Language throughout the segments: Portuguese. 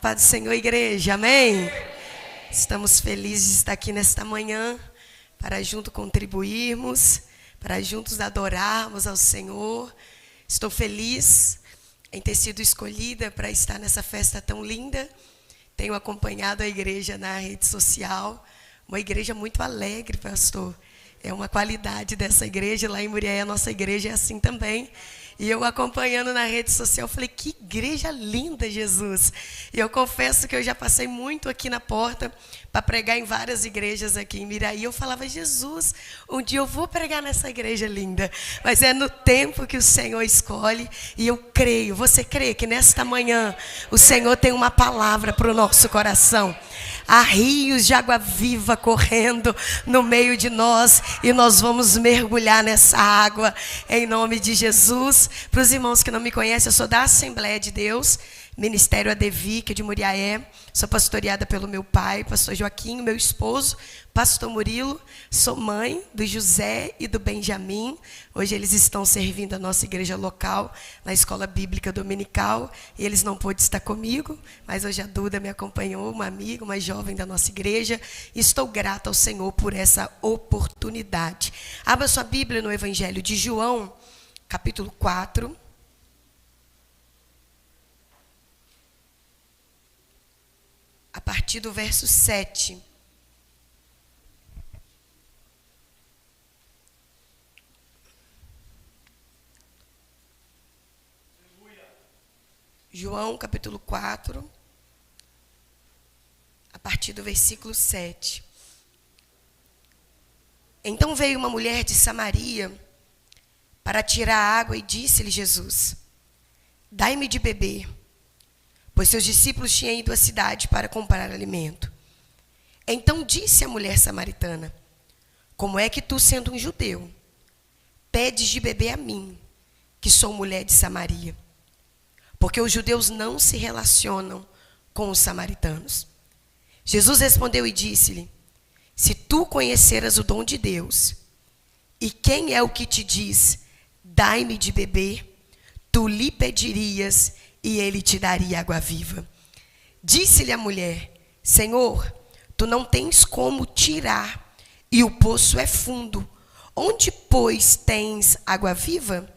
paz do Senhor, igreja, amém? Estamos felizes de estar aqui nesta manhã para juntos contribuirmos, para juntos adorarmos ao Senhor. Estou feliz em ter sido escolhida para estar nessa festa tão linda. Tenho acompanhado a igreja na rede social, uma igreja muito alegre, pastor. É uma qualidade dessa igreja, lá em Murié, a nossa igreja é assim também. E eu acompanhando na rede social, falei, que igreja linda, Jesus. E eu confesso que eu já passei muito aqui na porta para pregar em várias igrejas aqui em Miraí. Eu falava, Jesus, um dia eu vou pregar nessa igreja linda. Mas é no tempo que o Senhor escolhe. E eu creio, você crê que nesta manhã o Senhor tem uma palavra para o nosso coração. Há rios de água viva correndo no meio de nós e nós vamos mergulhar nessa água em nome de Jesus. Para os irmãos que não me conhecem, eu sou da Assembleia de Deus, Ministério ADVI, que é de Muriaé. Sou pastoreada pelo meu pai, pastor Joaquim, meu esposo, pastor Murilo. Sou mãe do José e do Benjamin. Hoje eles estão servindo a nossa igreja local, na escola bíblica dominical. E eles não pôde estar comigo, mas hoje a Duda me acompanhou, uma amiga, uma jovem da nossa igreja. E estou grata ao Senhor por essa oportunidade. Abra sua Bíblia no Evangelho de João, capítulo 4. A partir do verso 7. João, capítulo 4, a partir do versículo 7. Então veio uma mulher de Samaria para tirar água e disse-lhe Jesus, dai-me de beber. Pois seus discípulos tinham ido à cidade para comprar alimento. Então disse a mulher samaritana, como é que tu, sendo um judeu, pedes de beber a mim, que sou mulher de Samaria? Porque os judeus não se relacionam com os samaritanos. Jesus respondeu e disse-lhe, se tu conheceras o dom de Deus, e quem é o que te diz, dai-me de beber, tu lhe pedirias e ele te daria água viva. Disse-lhe a mulher, Senhor, tu não tens como tirar, e o poço é fundo. Onde, pois, tens água viva?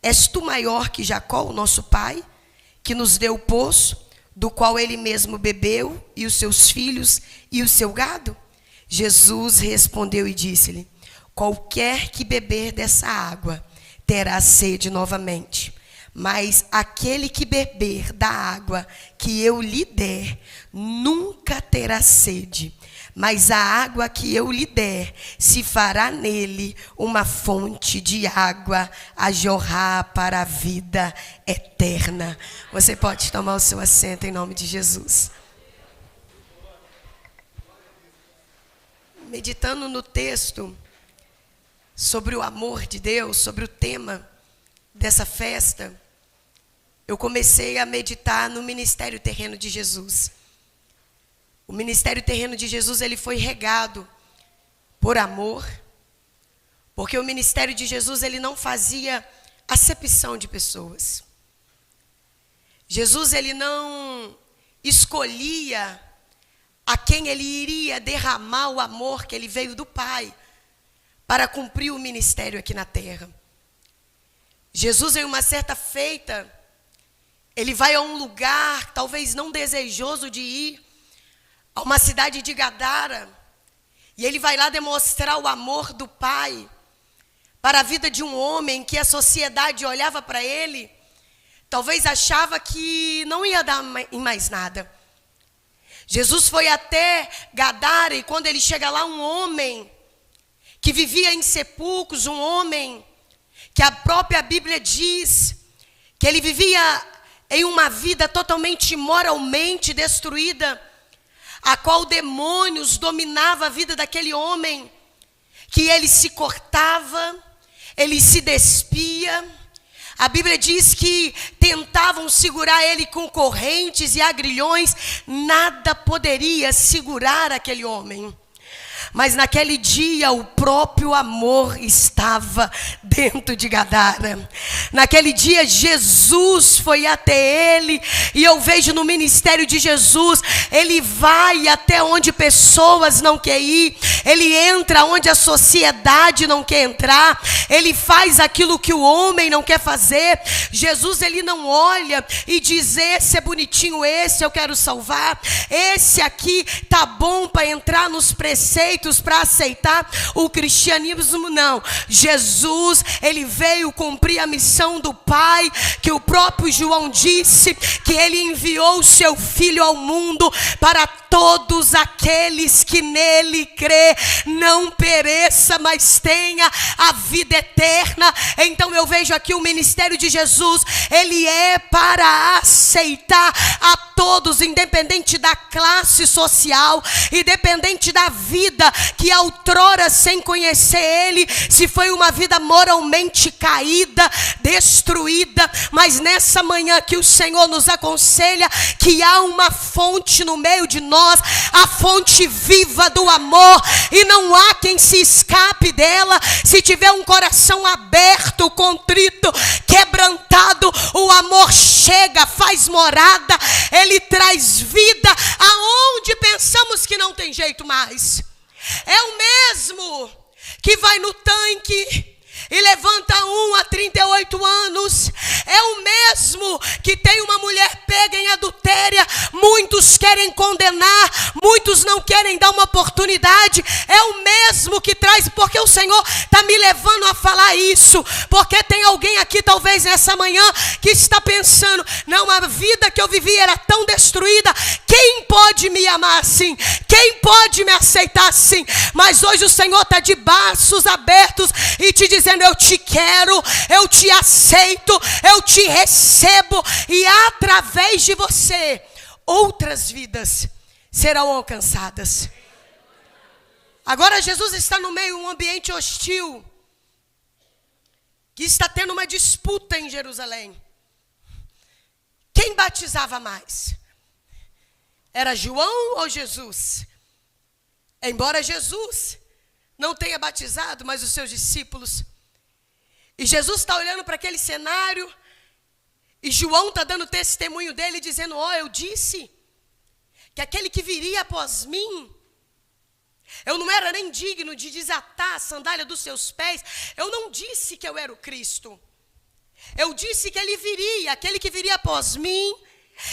És tu maior que Jacó, o nosso pai, que nos deu o poço, do qual ele mesmo bebeu, e os seus filhos e o seu gado? Jesus respondeu e disse-lhe, qualquer que beber dessa água terá sede novamente. Mas aquele que beber da água que eu lhe der, nunca terá sede. Mas a água que eu lhe der, se fará nele uma fonte de água a jorrar para a vida eterna. Você pode tomar o seu assento em nome de Jesus. Meditando no texto sobre o amor de Deus, sobre o tema dessa festa, eu comecei a meditar no ministério terreno de Jesus. O ministério terreno de Jesus, ele foi regado por amor, porque o ministério de Jesus, ele não fazia acepção de pessoas. Jesus, ele não escolhia a quem ele iria derramar o amor que ele veio do Pai para cumprir o ministério aqui na terra. Jesus, em uma certa feita, ele vai a um lugar, talvez não desejoso de ir, a uma cidade de Gadara, e ele vai lá demonstrar o amor do Pai para a vida de um homem que a sociedade olhava para ele, talvez achava que não ia dar em mais nada. Jesus foi até Gadara, e quando ele chega lá, um homem que vivia em sepulcros, um homem que a própria Bíblia diz que ele vivia em uma vida totalmente moralmente destruída, a qual demônios dominava a vida daquele homem, que ele se cortava, ele se despia. A Bíblia diz que tentavam segurar ele com correntes e agrilhões, nada poderia segurar aquele homem. Mas naquele dia o próprio amor estava dentro de Gadara. Naquele dia Jesus foi até ele, e eu vejo no ministério de Jesus, ele vai até onde pessoas não querem ir, ele entra onde a sociedade não quer entrar, ele faz aquilo que o homem não quer fazer. Jesus, ele não olha e diz: esse é bonitinho, esse eu quero salvar, esse aqui tá bom para entrar nos preceitos, para aceitar o cristianismo. Não, Jesus, ele veio cumprir a missão do Pai, que o próprio João disse, que ele enviou o seu Filho ao mundo para todos aqueles que nele crê, não pereça, mas tenha a vida eterna. Então eu vejo aqui o ministério de Jesus, ele é para aceitar a todos, independente da classe social, independente da vida que outrora, sem conhecer ele, se foi uma vida moralmente caída, destruída, mas nessa manhã que o Senhor nos aconselha que há uma fonte no meio de nós, a fonte viva do amor, e não há quem se escape dela. Se tiver um coração aberto, contrito, quebrantado, o amor chega, faz morada, ele traz vida aonde pensamos que não tem jeito mais. É o mesmo que vai no tanque e levanta 1 a 38 anos, é o mesmo que tem uma mulher pega em adultério, muitos querem condenar, muitos não querem dar uma oportunidade, é o mesmo que traz. Porque o Senhor está me levando a falar isso, porque tem alguém aqui talvez nessa manhã que está pensando: não, a vida que eu vivi era tão destruída, quem pode me amar assim? Quem pode me aceitar assim? Mas hoje o Senhor está de braços abertos e te dizendo: eu te quero, eu te aceito, eu te recebo, e através de você outras vidas serão alcançadas. Agora Jesus está no meio de um ambiente hostil, que está tendo uma disputa em Jerusalém. Quem batizava mais? Era João ou Jesus? Embora Jesus não tenha batizado, mas os seus discípulos. E Jesus está olhando para aquele cenário, e João está dando testemunho dele, dizendo: ó, eu disse que aquele que viria após mim, eu não era nem digno de desatar a sandália dos seus pés. Eu não disse que eu era o Cristo. Eu disse que ele viria, aquele que viria após mim.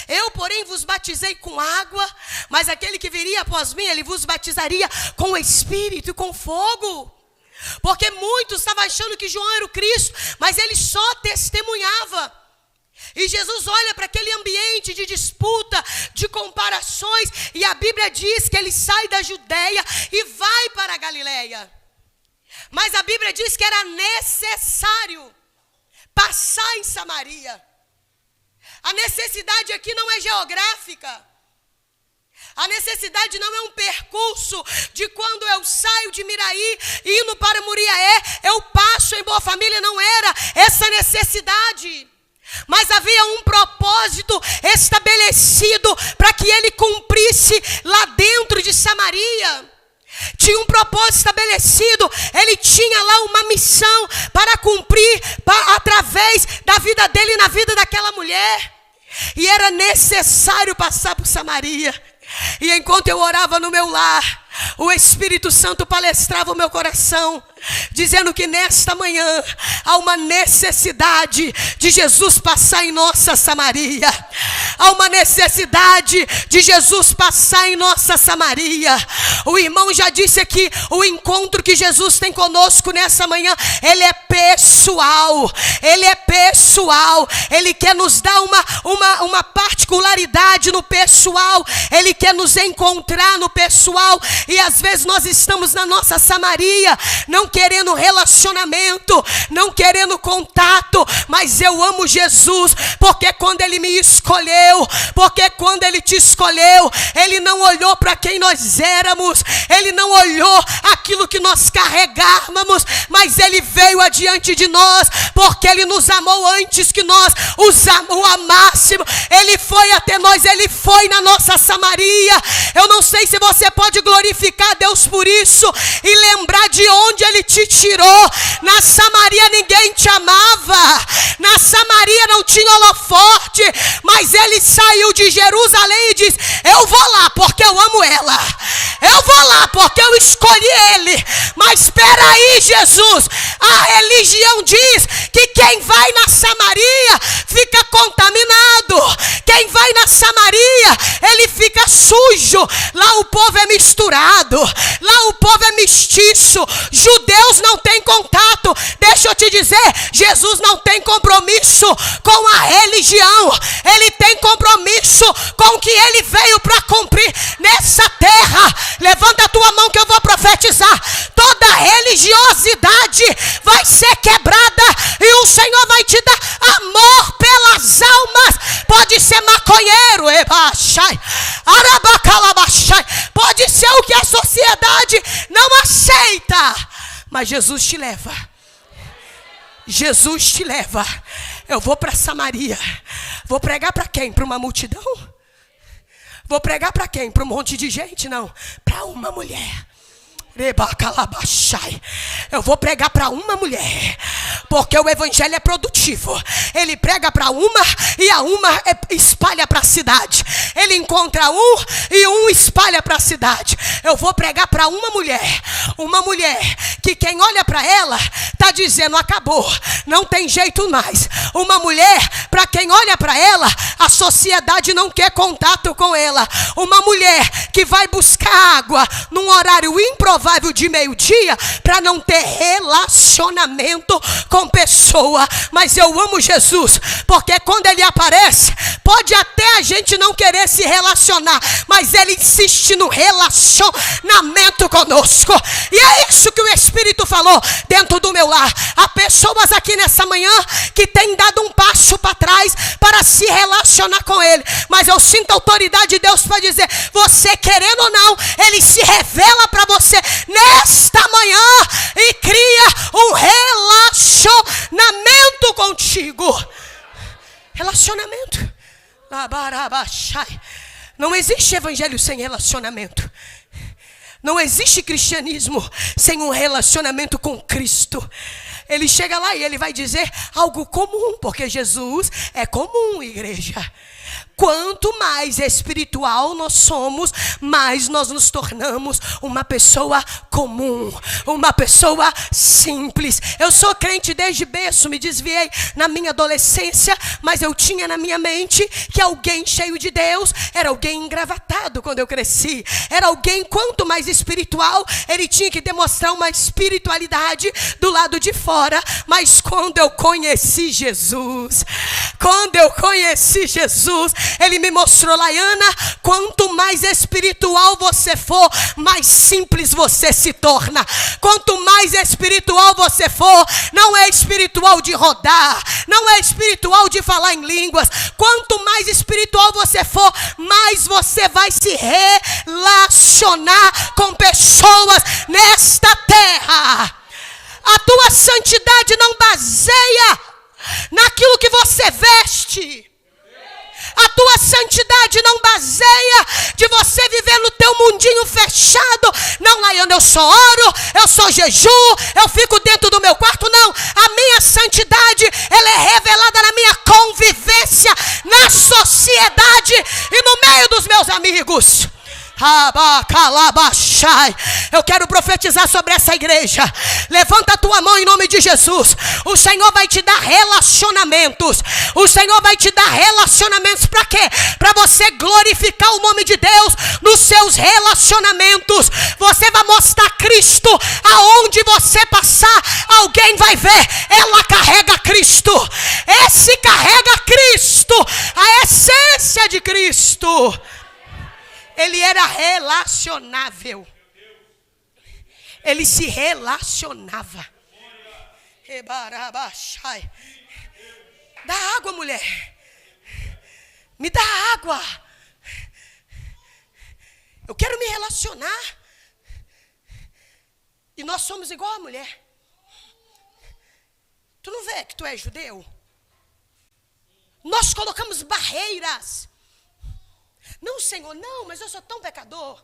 Eu, porém, vos batizei com água, mas aquele que viria após mim, ele vos batizaria com o Espírito e com fogo. Porque muitos estavam achando que João era o Cristo, mas ele só testemunhava. E Jesus olha para aquele ambiente de disputa, de comparações, e a Bíblia diz que ele sai da Judeia e vai para a Galileia. Mas a Bíblia diz que era necessário passar em Samaria. A necessidade aqui não é geográfica. A necessidade não é um percurso de quando eu saio de Miraí indo para Muriaé, eu passo em Boa Família. Não era essa necessidade. Mas havia um propósito estabelecido para que ele cumprisse lá dentro de Samaria. Tinha um propósito estabelecido, ele tinha lá uma missão para cumprir através da vida dele e na vida daquela mulher. E era necessário passar por Samaria. E enquanto eu orava no meu lar, o Espírito Santo palestrava o meu coração, dizendo que nesta manhã há uma necessidade de Jesus passar em nossa Samaria. Há uma necessidade de Jesus passar em nossa Samaria. O irmão já disse aqui, o encontro que Jesus tem conosco nessa manhã, ele é pessoal. Ele é pessoal. Ele quer nos dar uma particularidade no pessoal. Ele quer nos encontrar no pessoal. E às vezes nós estamos na nossa Samaria, não querendo relacionamento, não querendo contato, mas eu amo Jesus, porque quando ele me escolheu, porque quando ele te escolheu, ele não olhou para quem nós éramos, ele não olhou aquilo que nós carregávamos, mas ele veio adiante de nós, porque ele nos amou antes que nós o amássemos. Ele foi foi até nós, Ele foi na nossa Samaria. Eu não sei se você pode glorificar Deus por isso e lembrar de onde Ele te tirou. Na Samaria ninguém te amava, na Samaria não tinha holofote, mas Ele saiu de Jerusalém e diz: eu vou lá porque eu amo ela, eu vou lá porque eu escolhi Ele. Mas espera aí, Jesus, a religião diz que quem vai na Samaria fica contaminado, quem vai na Samaria ele fica sujo. Lá o povo é misturado, lá o povo é mestiço, judeus não têm contato. Deixa eu te dizer, Jesus não tem compromisso com a religião, Ele tem compromisso com o que Ele veio para cumprir nessa terra. Levanta a tua mão que eu vou profetizar. Toda religiosidade vai ser quebrada e o Senhor vai te dar amor pelas almas. Pode ser maconheiro, pode ser o que a sociedade não aceita, mas Jesus te leva. Jesus te leva. Eu vou para Samaria. Vou pregar para quem? Para uma multidão? Vou pregar para quem? Para um monte de gente? Não, para uma mulher. Eu vou pregar para uma mulher, porque o evangelho é produtivo. Ele prega para uma e a uma espalha para a cidade. Ele encontra um e um espalha para a cidade. Eu vou pregar para uma mulher que quem olha para ela está dizendo: acabou, não tem jeito mais. Uma mulher para quem olha para ela, a sociedade não quer contato com ela. Uma mulher que vai buscar água num horário improvável de meio-dia para não ter relacionamento com pessoa. Mas eu amo Jesus, porque quando Ele aparece, pode até a gente não querer se relacionar, mas Ele insiste no relacionamento conosco. E é isso que o Espírito falou dentro do meu lar. Há pessoas aqui nessa manhã que têm dado um passo para trás para se relacionar com Ele, mas eu sinto a autoridade de Deus para dizer: você querendo ou não, Ele se revela para você nesta manhã e cria um relacionamento contigo. Relacionamento. Não existe evangelho sem relacionamento. Não existe cristianismo sem um relacionamento com Cristo. Ele chega lá e ele vai dizer algo comum, porque Jesus é comum, igreja. Quanto mais espiritual nós somos, mais nós nos tornamos uma pessoa comum, uma pessoa simples. Eu sou crente desde berço, me desviei na minha adolescência, mas eu tinha na minha mente que alguém cheio de Deus era alguém engravatado quando eu cresci. Era alguém, quanto mais espiritual, ele tinha que demonstrar uma espiritualidade do lado de fora. Mas quando eu conheci Jesus, Ele me mostrou: Laiana, quanto mais espiritual você for, mais simples você se torna. Quanto mais espiritual você for, não é espiritual de rodar, não é espiritual de falar em línguas. Quanto mais espiritual você for, mais você vai se relacionar com pessoas nesta terra. A tua santidade não baseia naquilo que você veste. A tua santidade não baseia de você viver no teu mundinho fechado. Não, Laiana, eu só oro, eu só jejum, eu fico dentro do meu quarto. Não, a minha santidade, ela é revelada na minha convivência na sociedade e no meio dos meus amigos. Eu quero profetizar sobre essa igreja. Levanta a tua mão em nome de Jesus. O Senhor vai te dar relacionamentos. O Senhor vai te dar relacionamentos para quê? Para você glorificar o nome de Deus nos seus relacionamentos. Você vai mostrar Cristo aonde você passar. Alguém vai ver, ela carrega Cristo. Esse carrega Cristo, a essência de Cristo. Ele era relacionável. Ele se relacionava. Dá água, mulher. Me dá água. Eu quero me relacionar. E nós somos igual a mulher. Tu não vê que tu é judeu? Nós colocamos barreiras Não, Senhor, não, mas eu sou tão pecador.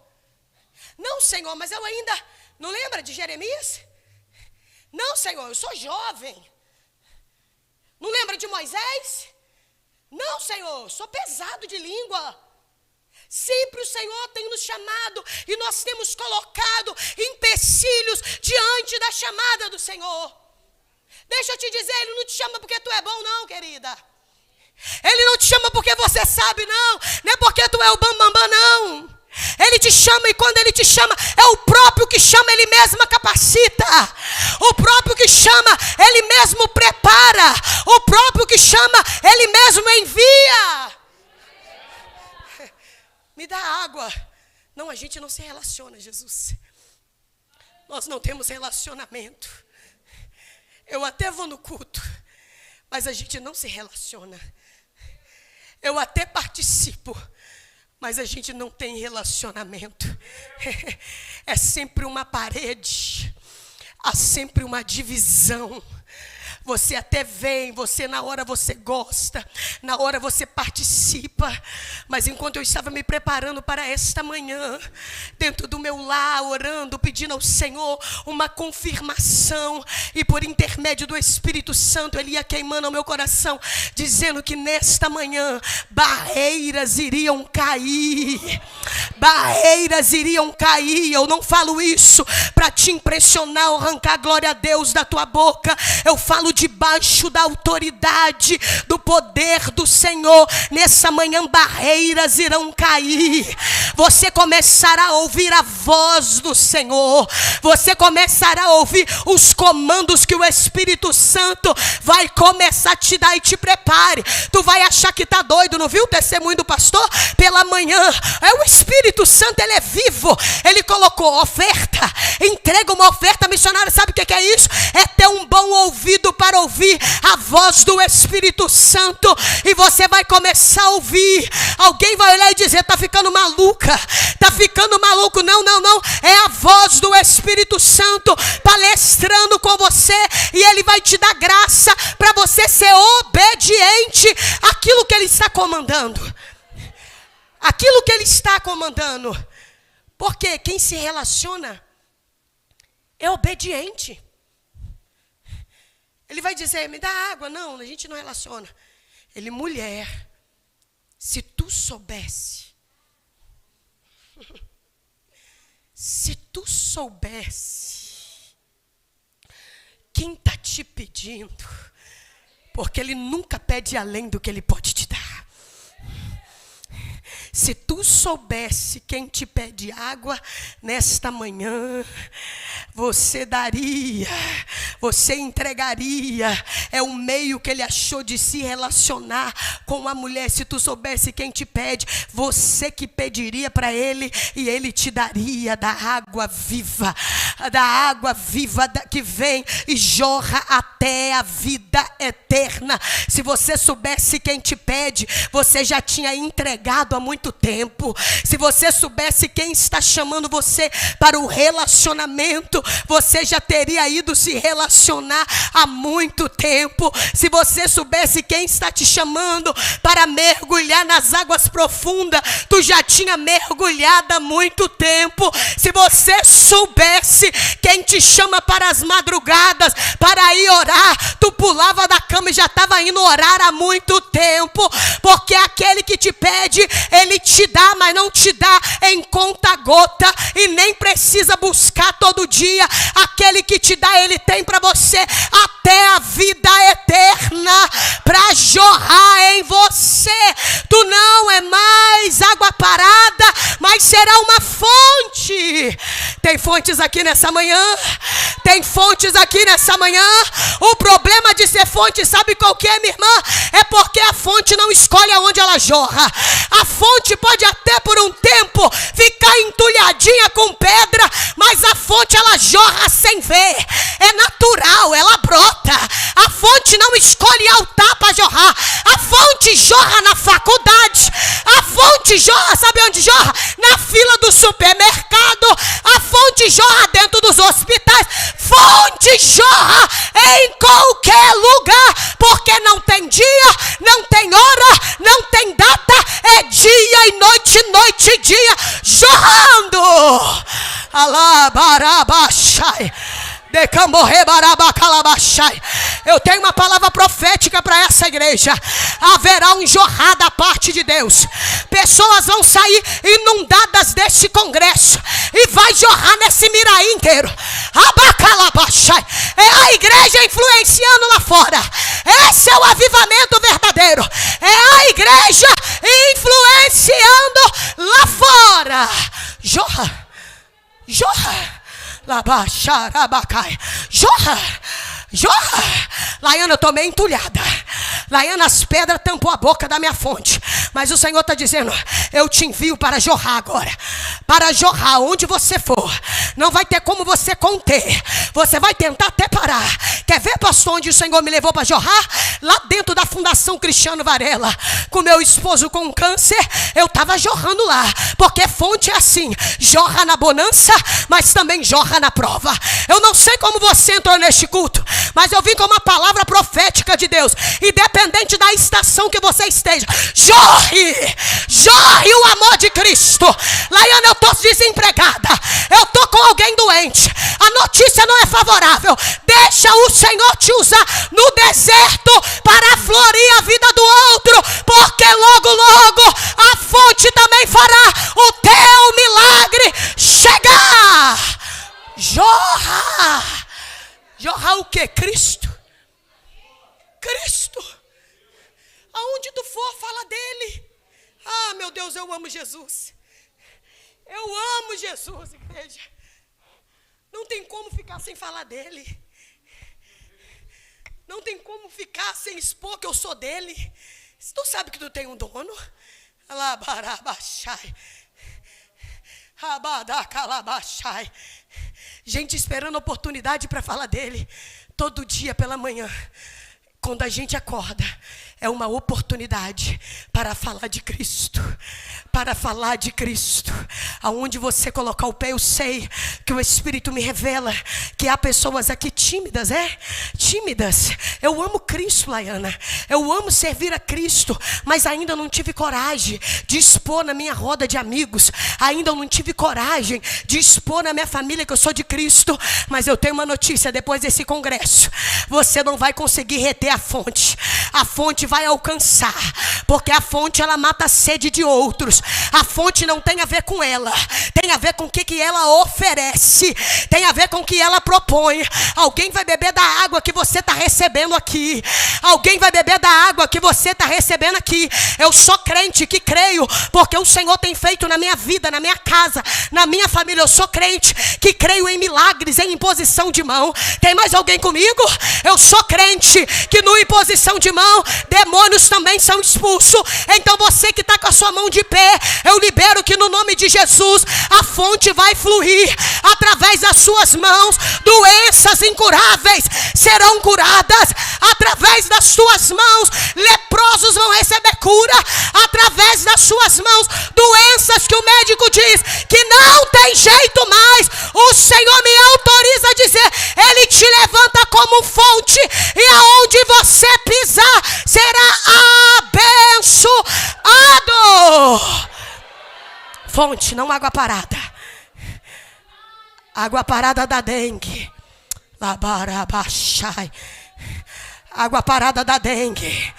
Não, Senhor, mas eu ainda... Não lembra de Jeremias? Não, Senhor, eu sou jovem. Não lembra de Moisés? Não, Senhor, eu sou pesado de língua. Sempre o Senhor tem nos chamado e nós temos colocado empecilhos diante da chamada do Senhor. Deixa eu te dizer, Ele não te chama porque tu é bom não, querida. Ele não te chama porque você sabe não. Não é porque tu é o bambambam não. Ele te chama e quando Ele te chama, é o próprio que chama, Ele mesmo capacita. O próprio que chama, Ele mesmo prepara. O próprio que chama, Ele mesmo envia. Me dá água. Não, a gente não se relaciona, Jesus. Nós não temos relacionamento. Eu até vou no culto, mas a gente não se relaciona. Eu até participo, mas a gente não tem relacionamento. É sempre uma parede. Há sempre uma divisão. Você até vem, você na hora você gosta, na hora você participa, mas enquanto eu estava me preparando para esta manhã, dentro do meu lar, orando, pedindo ao Senhor uma confirmação, e por intermédio do Espírito Santo, Ele ia queimando ao meu coração, dizendo que nesta manhã, barreiras iriam cair, barreiras iriam cair. Eu não falo isso para te impressionar ou arrancar a glória a Deus da tua boca, eu falo debaixo da autoridade, do poder do Senhor. Nessa manhã barreiras irão cair. Você começará a ouvir a voz do Senhor. Você começará a ouvir os comandos que o Espírito Santo vai começar a te dar. E te prepare. Tu vai achar que tá doido, não viu o testemunho do pastor? Pela manhã, é o Espírito Santo, ele é vivo. Ele colocou oferta, entrega uma oferta missionária. Sabe o que é isso? É ter um bom ouvido para ouvir a voz do Espírito Santo. E você vai começar a ouvir. Alguém vai olhar e dizer: tá ficando maluca, tá ficando maluco. Não, não, não, é a voz do Espírito Santo palestrando com você, e Ele vai te dar graça para você ser obediente àquilo que Ele está comandando. Aquilo que Ele está comandando. Porque quem se relaciona é obediente. Ele vai dizer: me dá água. Não, a gente não relaciona. Ele: mulher, se tu soubesse, se tu soubesse quem está te pedindo, porque Ele nunca pede além do que Ele pode te dar. Se tu soubesse quem te pede água nesta manhã, você daria, você entregaria. É o meio que Ele achou de se relacionar com a mulher. Se tu soubesse quem te pede, você que pediria para Ele, e Ele te daria da água viva que vem e jorra até a vida eterna. Se você soubesse quem te pede, você já tinha entregado há muito tempo. Se você soubesse quem está chamando você para o relacionamento, você já teria ido se relacionar há muito tempo. Se você soubesse quem está te chamando para mergulhar nas águas profundas, tu já tinha mergulhado há muito tempo. Se você soubesse quem te chama para as madrugadas, para ir orar, tu pulava da cama e já estava indo orar há muito tempo. Porque aquele que te pede, Ele te dá, mas não te dá em conta gota, e nem precisa buscar todo dia. Aquele que te dá, Ele tem para você até a vida eterna para jorrar em você. Tu não é mais água parada, mas será uma fonte. Tem fontes aqui nessa manhã? Tem fontes aqui nessa manhã? O problema de ser fonte, sabe qual que é, minha irmã? É porque a fonte não escolhe aonde ela jorra. A fonte pode até por um tempo ficar entulhadinha com pedra, mas a fonte ela jorra sem ver. É natural, ela brota. A fonte não escolhe altar para jorrar. A fonte jorra na faculdade. A fonte jorra, sabe onde jorra? Na fila do supermercado. A fonte jorra dentro dos hospitais. Fonte jorra em qualquer lugar, porque não tem dia, não tem hora, não tem data. É dia noite, noite e dia, jorrando. Alabarabashai. Eu tenho uma palavra profética para essa igreja. Haverá um jorrar da parte de Deus. Pessoas vão sair inundadas deste congresso e vai jorrar nesse Miraí inteiro. É a igreja influenciando lá fora. Esse é o avivamento verdadeiro. É a igreja influenciando lá fora. Jorra, jorra. Jorra, jorra. Laiana, eu tô meio entulhada. Laiana, as pedras tampou a boca da minha fonte. Mas o Senhor está dizendo: eu te envio para jorrar agora. Para jorrar onde você for. Não vai ter como você conter. Você vai tentar até parar. Quer ver, pastor, onde o Senhor me levou para jorrar? Lá dentro da Fundação Cristiano Varela. Com meu esposo com câncer, eu estava jorrando lá. Porque fonte é assim: jorra na bonança, mas também jorra na prova. Eu não sei como você entrou neste culto, mas eu vim com uma palavra profética de Deus. Independente da estação que você esteja, jorre, jorre o amor de Cristo. Laiana, eu estou desempregada, eu estou com alguém doente, a notícia não é favorável. Deixa o Senhor te usar no deserto para florir a vida do outro, porque logo, logo a fonte também fará o teu milagre chegar. Jorra. Jorra o que? Cristo. Cristo. Aonde tu for, fala dele. Ah, meu Deus, eu amo Jesus. Eu amo Jesus, igreja. Não tem como ficar sem falar dele. Não tem como ficar sem expor que eu sou dele. Tu sabe que tu tem um dono? Alabarabashai. Abadakalabashai. Gente esperando oportunidade para falar dele. Todo dia pela manhã. Quando a gente acorda, é uma oportunidade para falar de Cristo. Para falar de Cristo. Aonde você colocar o pé, eu sei que o Espírito me revela que há pessoas aqui tímidas, tímidas. Eu amo Cristo, Laiana. Eu amo servir a Cristo, mas ainda não tive coragem de expor na minha roda de amigos. Ainda não tive coragem de expor na minha família que eu sou de Cristo. Mas eu tenho uma notícia: depois desse congresso, você não vai conseguir reter a fonte. A fonte vai alcançar, porque a fonte ela mata a sede de outros. A fonte não tem a ver com ela, tem a ver com o que ela oferece, tem a ver com o que ela propõe. Alguém vai beber da água que você está recebendo aqui. Alguém vai beber da água que você está recebendo aqui. Eu sou crente que creio, porque o Senhor tem feito na minha vida, na minha casa, na minha família. Eu sou crente que creio em milagres, em imposição de mão. Tem mais alguém comigo? Eu sou crente que no imposição de mão, demônios também são expulsos. Então você que está com a sua mão de pé, eu libero que no nome de Jesus a fonte vai fluir através das suas mãos. Doenças incuráveis serão curadas através das suas mãos. Leprosos vão receber cura através das suas mãos. Doenças que o médico diz que não tem jeito mais, o Senhor me autoriza a dizer: Ele te levanta como fonte, e aonde você pisar será abençoado. Fonte, não água parada. Água parada da dengue. Labarabashai. Água parada da dengue.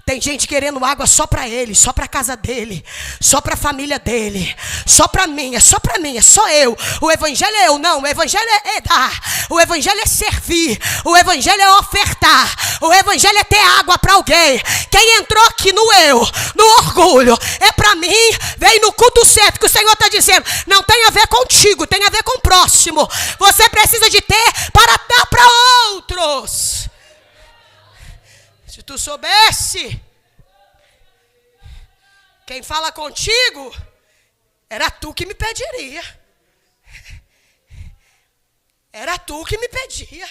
Tem gente querendo água só para ele, só para a casa dele, só para a família dele, só para mim, é só para mim, é só eu. O evangelho é eu, não, o evangelho é dar, o evangelho é servir, o evangelho é ofertar, o evangelho é ter água para alguém. Quem entrou aqui no eu, no orgulho, é para mim, vem no culto certo, que o Senhor está dizendo, não tem a ver contigo, tem a ver com o próximo. Você precisa de ter para dar para outros. Se tu soubesse, quem fala contigo, era tu que me pediria. Era tu que me pedia.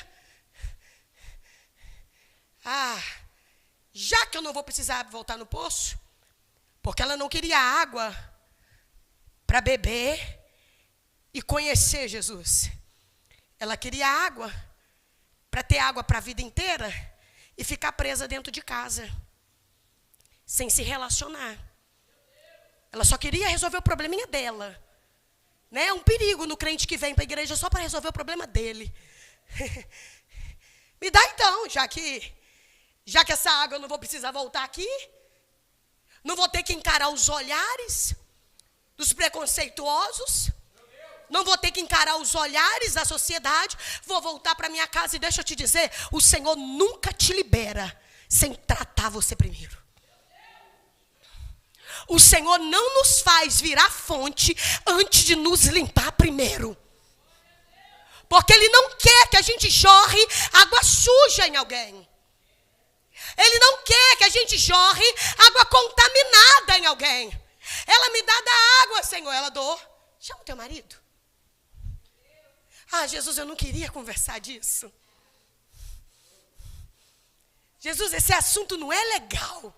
Já que eu não vou precisar voltar no poço, porque ela não queria água para beber e conhecer Jesus. Ela queria água para ter água para a vida inteira e ficar presa dentro de casa, sem se relacionar. Ela só queria resolver o probleminha dela. Né? É um perigo no crente que vem para a igreja só para resolver o problema dele. Me dá então, já que essa água eu não vou precisar voltar aqui. Não vou ter que encarar os olhares dos preconceituosos. Não vou ter que encarar os olhares da sociedade. Vou voltar para minha casa e deixa eu te dizer, o Senhor nunca te libera sem tratar você primeiro. O Senhor não nos faz virar fonte antes de nos limpar primeiro. Porque Ele não quer que a gente jorre água suja em alguém. Ele não quer que a gente jorre água contaminada em alguém. Ela me dá da água, Senhor. Ela dou. Chama o teu marido. Ah, Jesus, eu não queria conversar disso. Jesus, esse assunto não é legal.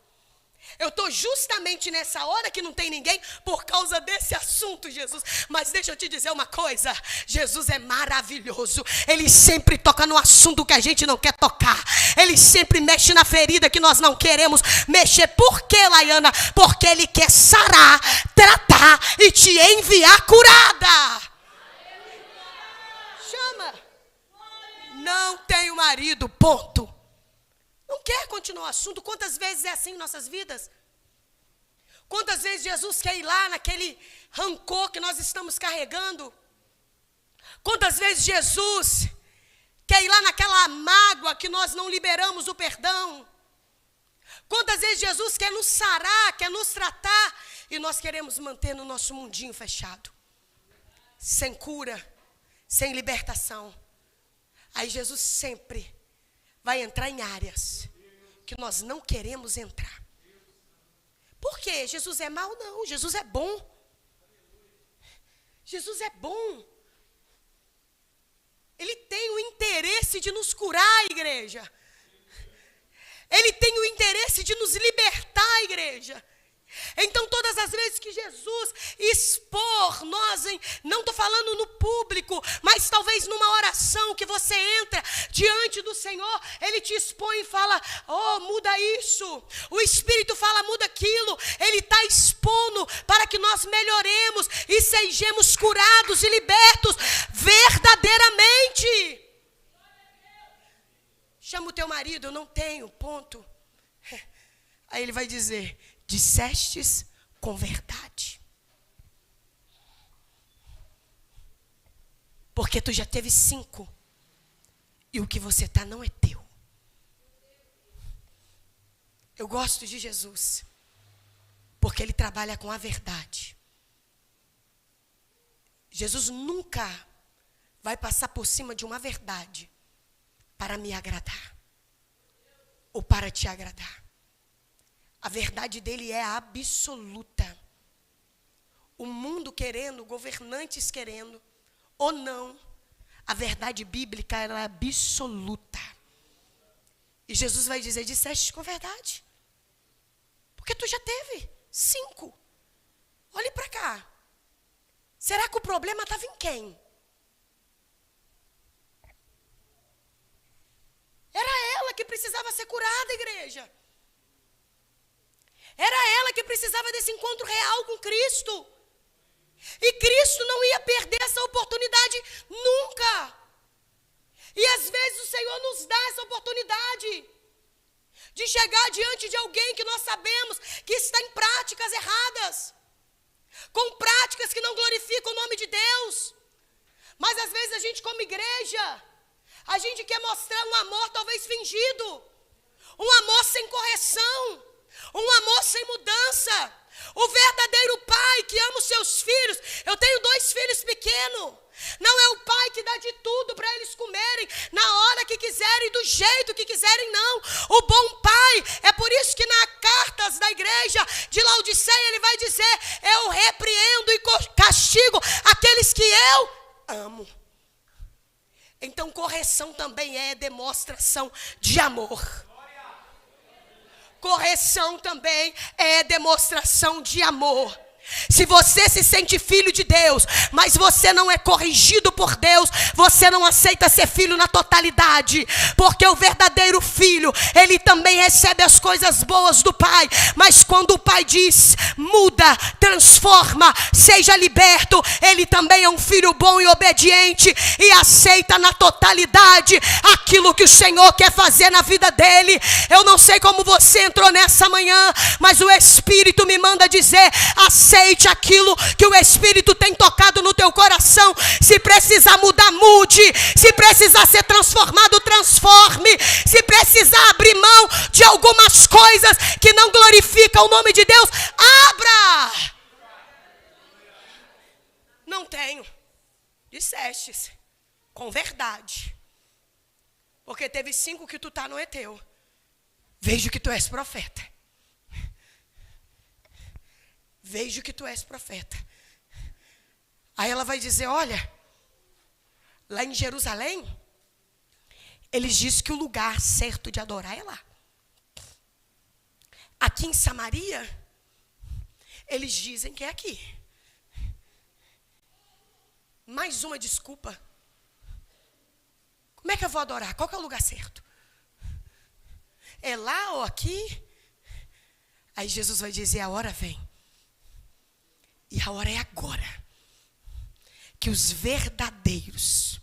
Eu estou justamente nessa hora que não tem ninguém por causa desse assunto, Jesus. Mas deixa eu te dizer uma coisa. Jesus é maravilhoso. Ele sempre toca no assunto que a gente não quer tocar. Ele sempre mexe na ferida que nós não queremos mexer. Por quê, Laiana? Porque Ele quer sarar, tratar e te enviar curada. Chama. Não tenho marido, ponto. Não quer continuar o assunto. Quantas vezes é assim em nossas vidas? Quantas vezes Jesus quer ir lá naquele rancor que nós estamos carregando? Quantas vezes Jesus quer ir lá naquela mágoa que nós não liberamos o perdão? Quantas vezes Jesus quer nos sarar, quer nos tratar, e nós queremos manter no nosso mundinho fechado, sem cura, sem libertação. Aí Jesus sempre vai entrar em áreas que nós não queremos entrar. Por quê? Jesus é mau? Não, Jesus é bom. Jesus é bom. Ele tem o interesse de nos curar, igreja. Ele tem o interesse de nos libertar, igreja. Então, todas as vezes que Jesus expor nós, não estou falando no público, mas talvez numa oração que você entra diante do Senhor, Ele te expõe e fala, oh, muda isso. O Espírito fala, muda aquilo. Ele está expondo para que nós melhoremos e sejamos curados e libertos verdadeiramente. Chama o teu marido, eu não tenho, ponto. Aí ele vai dizer, dissestes com verdade. Porque tu já teve 5. E o que você está não é teu. Eu gosto de Jesus. Porque Ele trabalha com a verdade. Jesus nunca vai passar por cima de uma verdade para me agradar. Ou para te agradar. A verdade dele é absoluta. O mundo querendo, governantes querendo, ou não, a verdade bíblica ela é absoluta. E Jesus vai dizer, disseste com verdade. Porque tu já teve 5. Olhe para cá. Será que o problema estava em quem? Era ela que precisava ser curada, igreja. Era ela que precisava desse encontro real com Cristo. E Cristo não ia perder essa oportunidade nunca. E às vezes o Senhor nos dá essa oportunidade de chegar diante de alguém que nós sabemos que está em práticas erradas, com práticas que não glorificam o nome de Deus. Mas às vezes a gente, como igreja, a gente quer mostrar um amor talvez fingido, um amor sem correção, um amor sem mudança. O verdadeiro pai que ama os seus filhos. Eu tenho 2 filhos pequenos. Não é o pai que dá de tudo para eles comerem na hora que quiserem, do jeito que quiserem, não. O bom pai, é por isso que na cartas da igreja de Laodiceia ele vai dizer, eu repreendo e castigo aqueles que eu amo. Então correção também é demonstração de amor. Correção também é demonstração de amor. Se você se sente filho de Deus, mas você não é corrigido por Deus, você não aceita ser filho na totalidade, porque o verdadeiro filho, ele também recebe as coisas boas do Pai, mas quando o Pai diz, muda, transforma, seja liberto, ele também é um filho bom e obediente, e aceita na totalidade aquilo que o Senhor quer fazer na vida dele. Eu não sei como você entrou nessa manhã, mas o Espírito me manda dizer, aceite aquilo que o Espírito tem tocado no teu coração. Se precisar mudar, mude. Se precisar ser transformado, transforme. Se precisar abrir mão de algumas coisas que não glorificam o nome de Deus, abra. Não tenho. Dissestes com verdade, porque teve 5 que tu tá, não é teu. Vejo que tu és profeta. Vejo que tu és profeta. Aí ela vai dizer, olha, lá em Jerusalém, eles dizem que o lugar certo de adorar é lá. Aqui em Samaria, eles dizem que é aqui. Mais uma desculpa. Como é que eu vou adorar? Qual que é o lugar certo? É lá ou aqui? Aí Jesus vai dizer, a hora vem. E a hora é agora. Que os verdadeiros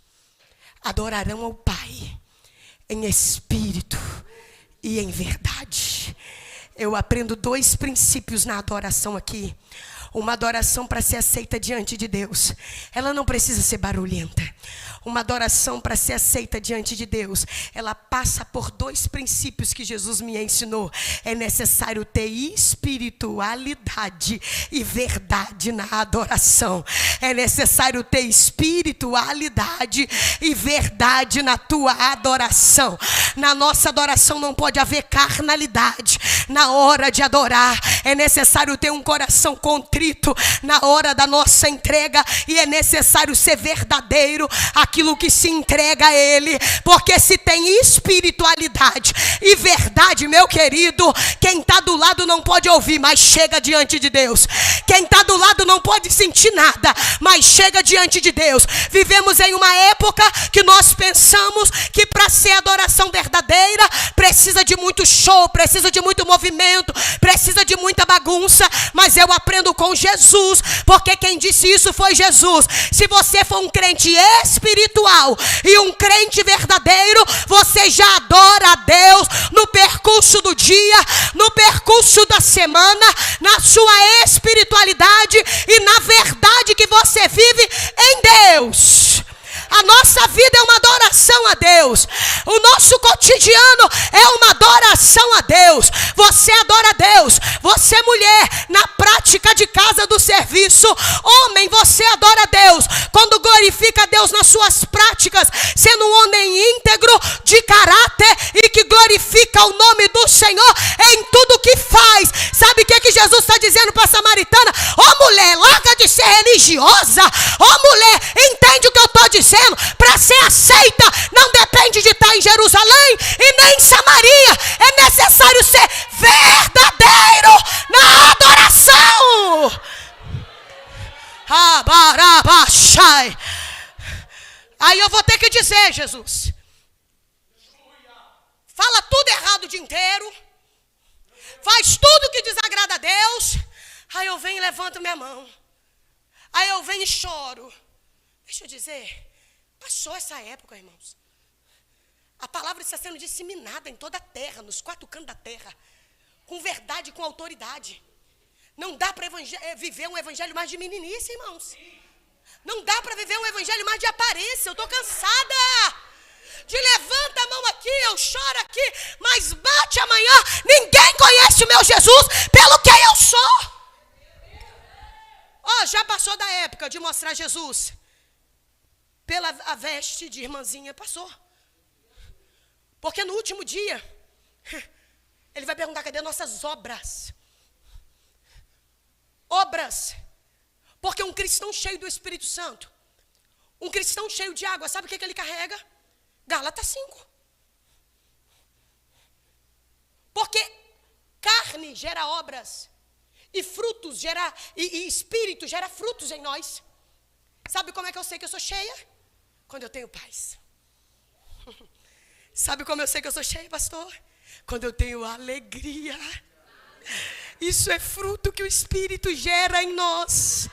adorarão ao Pai em espírito e em verdade. Eu aprendo 2 princípios na adoração aqui. Uma adoração para ser aceita diante de Deus, ela não precisa ser barulhenta. Uma adoração para ser aceita diante de Deus, ela passa por 2 princípios que Jesus me ensinou. É necessário ter espiritualidade e verdade na adoração. É necessário ter espiritualidade e verdade na tua adoração. Na nossa adoração não pode haver carnalidade. Na hora de adorar, é necessário ter um coração contrito na hora da nossa entrega, e é necessário ser verdadeiro aquilo que se entrega a Ele, porque se tem espiritualidade e verdade, meu querido, quem está do lado não pode ouvir, mas chega diante de Deus. Quem está do lado não pode sentir nada, mas chega diante de Deus. Vivemos em uma época que nós pensamos que para ser adoração verdadeira precisa de muito show, precisa de muito movimento, precisa de muita bagunça, mas eu aprendo com Jesus, porque quem disse isso foi Jesus. Se você for um crente espiritual e um crente verdadeiro, você já adora a Deus no percurso do dia, no percurso da semana, na sua espiritualidade e na verdade que você vive em Deus. A nossa vida é uma adoração a Deus. O nosso cotidiano é uma adoração a Deus. Você adora a Deus. Você, mulher, na prática de casa do serviço. Homem, você adora a Deus quando glorifica a Deus nas suas práticas, sendo um homem íntegro, de caráter e que glorifica o nome do Senhor em tudo que faz. Sabe o que Jesus está dizendo para a samaritana? Ô mulher, larga de ser religiosa. Ô mulher, entende o que eu estou dizendo? Para ser aceita, não depende de estar em Jerusalém e nem em Samaria. É necessário ser verdadeiro na adoração. Aí eu vou ter que dizer, Jesus, fala tudo errado o dia inteiro, faz tudo que desagrada a Deus. Aí eu venho e levanto minha mão. Aí eu venho e choro. Deixa eu dizer, passou essa época, irmãos. A palavra está sendo disseminada em toda a terra, nos 4 cantos da terra, com verdade, com autoridade. Não dá para viver um evangelho mais de meninice, irmãos. Não dá para viver um evangelho mais de aparência. Eu estou cansada de levanta a mão aqui, eu choro aqui, mas bate amanhã. Ninguém conhece o meu Jesus pelo que eu sou. Já passou da época de mostrar Jesus pela a veste de irmãzinha, passou. Porque no último dia, ele vai perguntar, cadê nossas obras? Obras. Porque um cristão cheio do Espírito Santo, um cristão cheio de água, sabe o que ele carrega? Gálatas 5. Porque carne gera obras, e frutos gera, e espírito gera frutos em nós. Sabe como é que eu sei que eu sou cheia? Quando eu tenho paz. Sabe como eu sei que eu sou cheia, pastor? Quando eu tenho alegria. Isso é fruto que o Espírito gera em nós.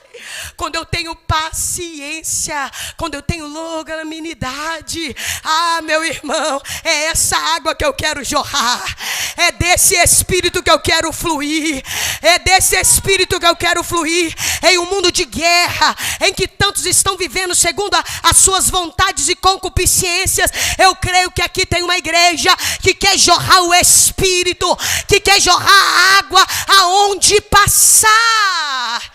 Quando eu tenho paciência, quando eu tenho longanimidade, meu irmão, é essa água que eu quero jorrar, é desse Espírito que eu quero fluir, é desse Espírito que eu quero fluir em um mundo de guerra, em que tantos estão vivendo segundo as suas vontades e concupiscências. Eu creio que aqui tem uma igreja que quer jorrar o Espírito, que quer jorrar a água aonde passar.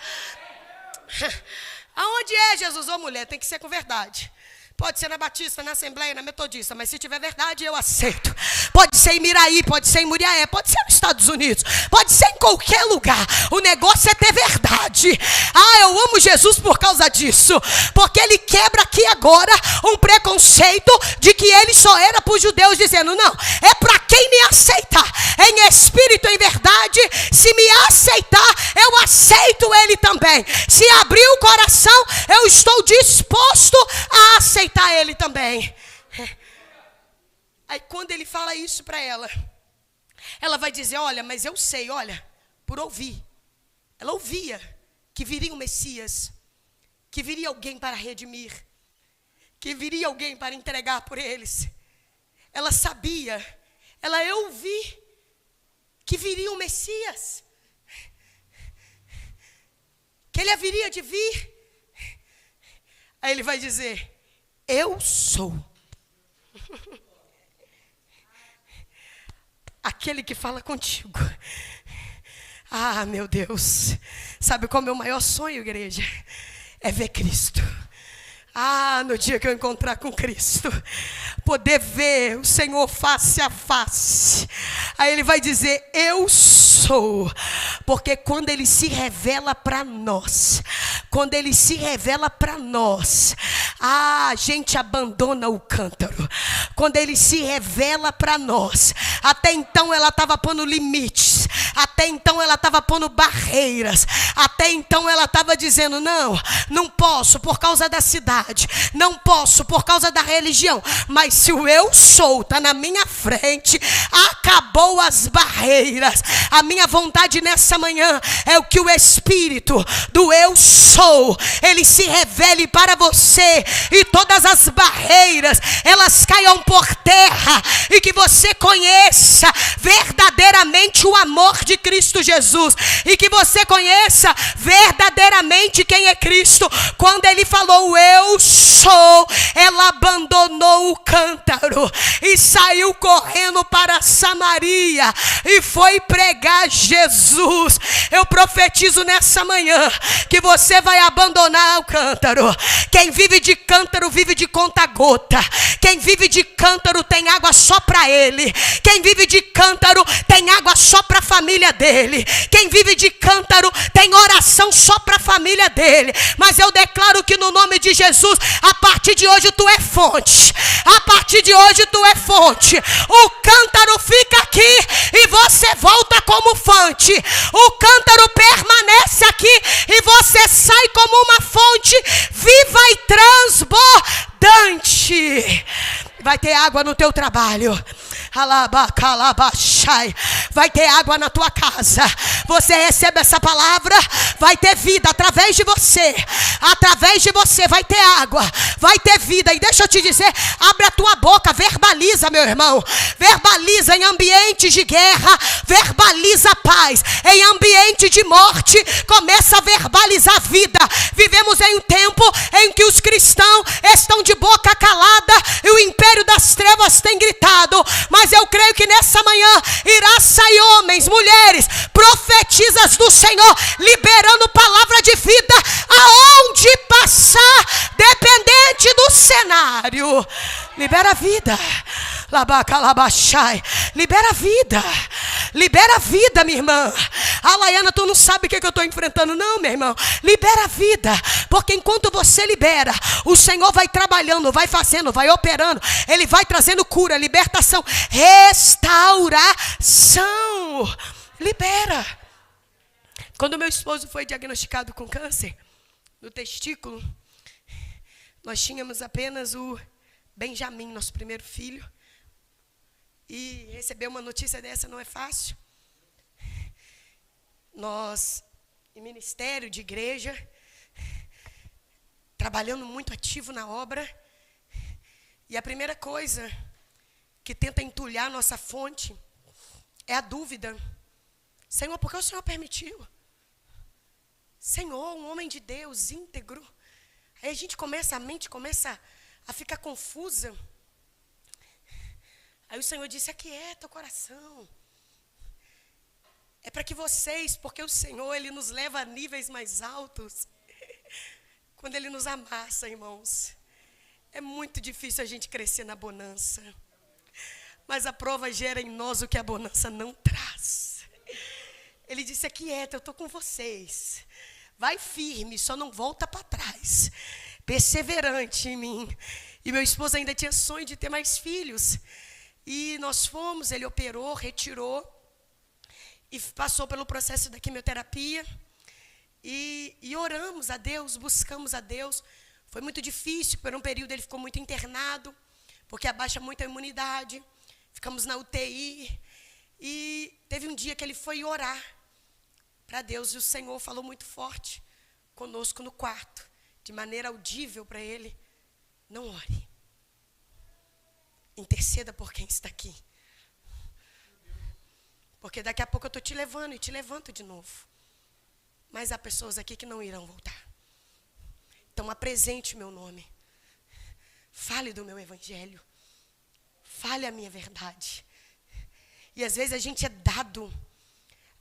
Aonde é, Jesus? Ô mulher, tem que ser com verdade. Pode ser na Batista, na Assembleia, na Metodista, mas se tiver verdade, eu aceito. Pode ser em Miraí, pode ser em Muriaé, pode ser nos Estados Unidos, pode ser em qualquer lugar. O negócio é ter verdade. Eu amo Jesus por causa disso, porque ele quebra aqui agora um preconceito de que ele só era para os judeus, dizendo, não, é para quem me aceitar, em espírito e em verdade. Se me aceitar, eu aceito ele também. Se abrir o coração, eu estou disposto a aceitar ele também. Aí quando ele fala isso para ela, ela vai dizer, olha, mas eu sei, olha, por ouvir. Ela ouvia que viria um Messias, que viria alguém para redimir, que viria alguém para entregar por eles. Ela sabia, ela ouvi que viria um Messias, que ele haveria de vir. Aí ele vai dizer, eu sou aquele que fala contigo. Meu Deus, sabe qual é o meu maior sonho, igreja? É ver Cristo. No dia que eu encontrar com Cristo, poder ver o Senhor face a face. Aí ele vai dizer, eu sou. Porque quando ele se revela para nós, a gente abandona o cântaro. Quando ele se revela para nós, até então ela estava pondo limites, até então ela estava pondo barreiras, até então ela estava dizendo, não posso por causa da cidade, não posso por causa da religião, mas se o eu sou está na minha frente, acabou as barreiras. A minha vontade nessa manhã é o que o Espírito do eu sou, ele se revele para você, e todas as barreiras, elas caiam por terra, e que você conheça verdadeiramente o amor de Cristo Jesus, e que você conheça verdadeiramente quem é Cristo. Quando ele falou eu sou, ela abandonou o cântaro e saiu correndo para Samaria e foi pregar Jesus. Eu profetizo nessa manhã que você vai abandonar o cântaro. Quem vive de cântaro vive de conta-gota. Quem vive de cântaro tem água só para ele. Quem vive de cântaro tem água só para a família dele. Quem vive de cântaro tem oração só para a família dele. Mas eu declaro que no nome de Jesus, a partir de hoje tu é fonte. A partir de hoje tu é fonte. O cântaro fica aqui e você volta como fonte. O cântaro permanece aqui e você sai como uma fonte viva e transbordante. Vai ter água no teu trabalho. Vai ter água na tua casa. Você recebe essa palavra, vai ter vida através de você. Através de você vai ter água, vai ter vida. E deixa eu te dizer, abre a tua boca, verbaliza, meu irmão. Verbaliza em ambientes de guerra, verbaliza paz. Em ambiente de morte, começa a verbalizar vida. Vivemos em um tempo em que os cristãos estão de boca calada e o império das trevas tem gritado. Mas eu creio que nessa manhã irá sair homens, mulheres, profetizas do Senhor, liberando palavra de vida aonde passar, dependente do cenário. Libera a vida. Libera a vida. Libera a vida, minha irmã. Laiana, tu não sabe o que eu estou enfrentando. Não, meu irmão. Libera a vida. Porque enquanto você libera, o Senhor vai trabalhando, vai fazendo, vai operando. Ele vai trazendo cura, libertação, restauração. Libera. Quando meu esposo foi diagnosticado com câncer no testículo, nós tínhamos apenas o Benjamin, nosso primeiro filho. E receber uma notícia dessa não é fácil. Nós, em ministério de igreja, trabalhando muito ativo na obra, e a primeira coisa que tenta entulhar a nossa fonte é a dúvida. Senhor, por que o Senhor permitiu? Senhor, um homem de Deus, íntegro. Aí a mente começa a ficar confusa. Aí o Senhor disse, aquieta o coração. É para que vocês, porque o Senhor, Ele nos leva a níveis mais altos. Quando Ele nos amassa, irmãos. É muito difícil a gente crescer na bonança. Mas a prova gera em nós o que a bonança não traz. Ele disse, aquieta, eu estou com vocês. Vai firme, só não volta para trás. Perseverante em mim. E meu esposo ainda tinha sonho de ter mais filhos. E nós fomos, ele operou, retirou. E passou pelo processo da quimioterapia. E oramos a Deus, buscamos a Deus. Foi muito difícil, por um período ele ficou muito internado, porque abaixa muito a imunidade. Ficamos na UTI. E teve um dia que ele foi orar para Deus. E o Senhor falou muito forte conosco no quarto, de maneira audível para ele. Não ore. Interceda por quem está aqui. Porque daqui a pouco eu estou te levando e te levanto de novo. Mas há pessoas aqui que não irão voltar. Então apresente o meu nome. Fale do meu evangelho. Fale a minha verdade. E às vezes a gente é dado